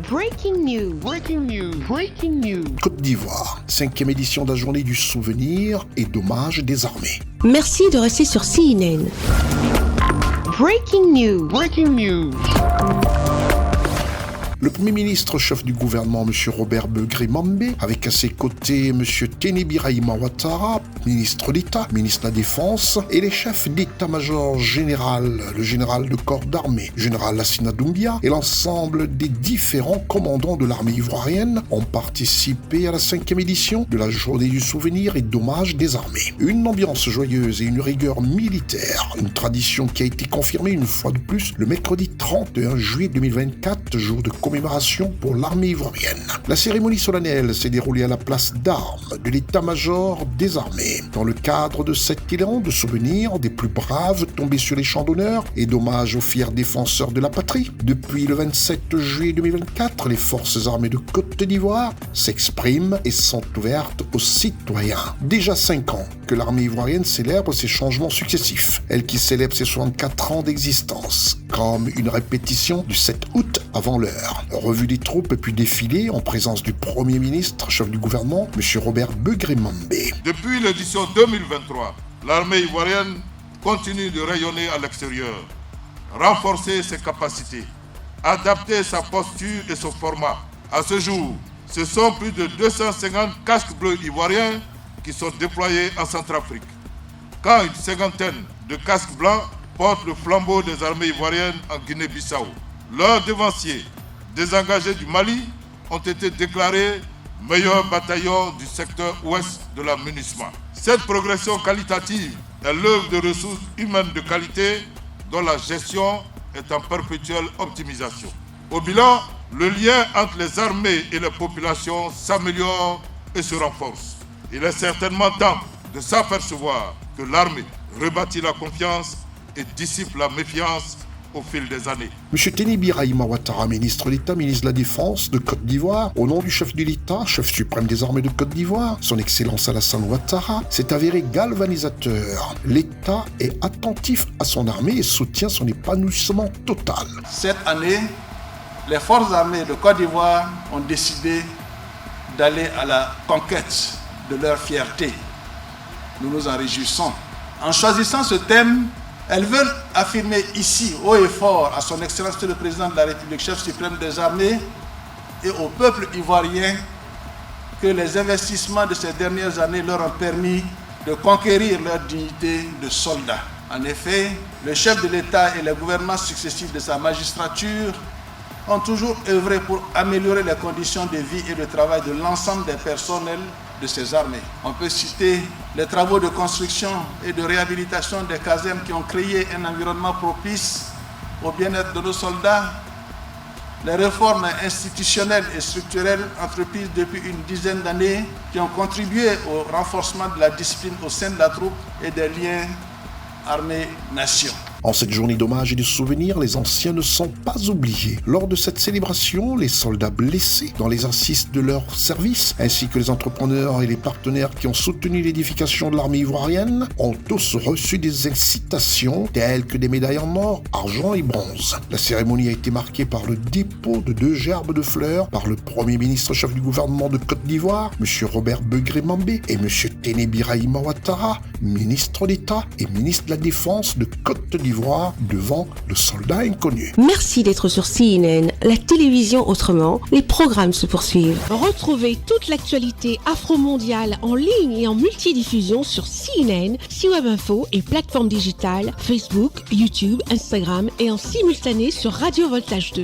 Breaking news. Breaking news. Breaking news. Côte d'Ivoire, 5e édition de la journée du souvenir et d'hommage des armées. Merci de rester sur CNN. Breaking news. Breaking news. Le Premier ministre chef du gouvernement, M. Robert Begré-Mambé, avec à ses côtés M. Tene Birahima Ouattara, ministre d'État, ministre de la Défense, et les chefs d'état-major général, le général de corps d'armée, général Lassina Doumbia, et l'ensemble des différents commandants de l'armée ivoirienne ont participé à la 5e édition de la journée du souvenir et d'hommage des armées. Une ambiance joyeuse et une rigueur militaire, une tradition qui a été confirmée une fois de plus le mercredi 31 juillet 2024, jour de commémoration pour l'armée ivoirienne. La cérémonie solennelle s'est déroulée à la place d'armes de l'état-major des armées, dans le cadre de cet élan de souvenirs des plus braves tombés sur les champs d'honneur et d'hommage aux fiers défenseurs de la patrie. Depuis le 27 juillet 2024, les forces armées de Côte d'Ivoire s'expriment et sont ouvertes aux citoyens. Déjà 5 ans que l'armée ivoirienne célèbre ses changements successifs, elle qui célèbre ses 64 ans d'existence, comme une répétition du 7 août avant l'heure. Revue des troupes puis défilé en présence du Premier ministre, chef du gouvernement, M. Robert Begré-Mambé. Depuis l'édition 2023, l'armée ivoirienne continue de rayonner à l'extérieur, renforcer ses capacités, adapter sa posture et son format. À ce jour, ce sont plus de 250 casques bleus ivoiriens qui sont déployés en Centrafrique, quand une cinquantaine de casques blancs portent le flambeau des armées ivoiriennes en Guinée-Bissau. Leurs devanciers, désengagés du Mali, ont été déclarés meilleurs bataillons du secteur ouest de la MINUSMA. Cette progression qualitative est l'œuvre de ressources humaines de qualité dont la gestion est en perpétuelle optimisation. Au bilan, le lien entre les armées et les populations s'améliore et se renforce. Il est certainement temps de s'apercevoir que l'armée rebâtit la confiance et dissipe la méfiance au fil des années. M. Tene Birahima Ouattara, ministre d'État, ministre de la Défense de Côte d'Ivoire, au nom du chef de l'État, chef suprême des armées de Côte d'Ivoire, son Excellence Alassane Ouattara, s'est avéré galvanisateur. L'État est attentif à son armée et soutient son épanouissement total. Cette année, les forces armées de Côte d'Ivoire ont décidé d'aller à la conquête de leur fierté. Nous nous en réjouissons. En choisissant ce thème, elles veulent affirmer ici, haut et fort, à son Excellence le Président de la République, chef suprême des armées, et au peuple ivoirien, que les investissements de ces dernières années leur ont permis de conquérir leur dignité de soldats. En effet, le chef de l'État et les gouvernements successifs de sa magistrature ont toujours œuvré pour améliorer les conditions de vie et de travail de l'ensemble des personnels de ces armées. On peut citer les travaux de construction et de réhabilitation des casernes qui ont créé un environnement propice au bien-être de nos soldats, les réformes institutionnelles et structurelles entreprises depuis une dizaine d'années qui ont contribué au renforcement de la discipline au sein de la troupe et des liens armée-nation. En cette journée d'hommage et de souvenir, les anciens ne sont pas oubliés. Lors de cette célébration, les soldats blessés dans l'exercice de leur service, ainsi que les entrepreneurs et les partenaires qui ont soutenu l'édification de l'armée ivoirienne, ont tous reçu des incitations telles que des médailles en or, argent et bronze. La cérémonie a été marquée par le dépôt de 2 gerbes de fleurs par le Premier ministre chef du gouvernement de Côte d'Ivoire, M. Robert Begré-Mambé, et M. Tene Birahima Ouattara, ministre d'État et ministre de la Défense de Côte d'Ivoire, devant le soldat inconnu. Merci d'être sur CNN, la télévision autrement. Les programmes se poursuivent. Retrouvez toute l'actualité afro-mondiale en ligne et en multidiffusion sur CNN, C-Web Info et plateformes digitales, Facebook, YouTube, Instagram et en simultané sur Radio Voltage 2.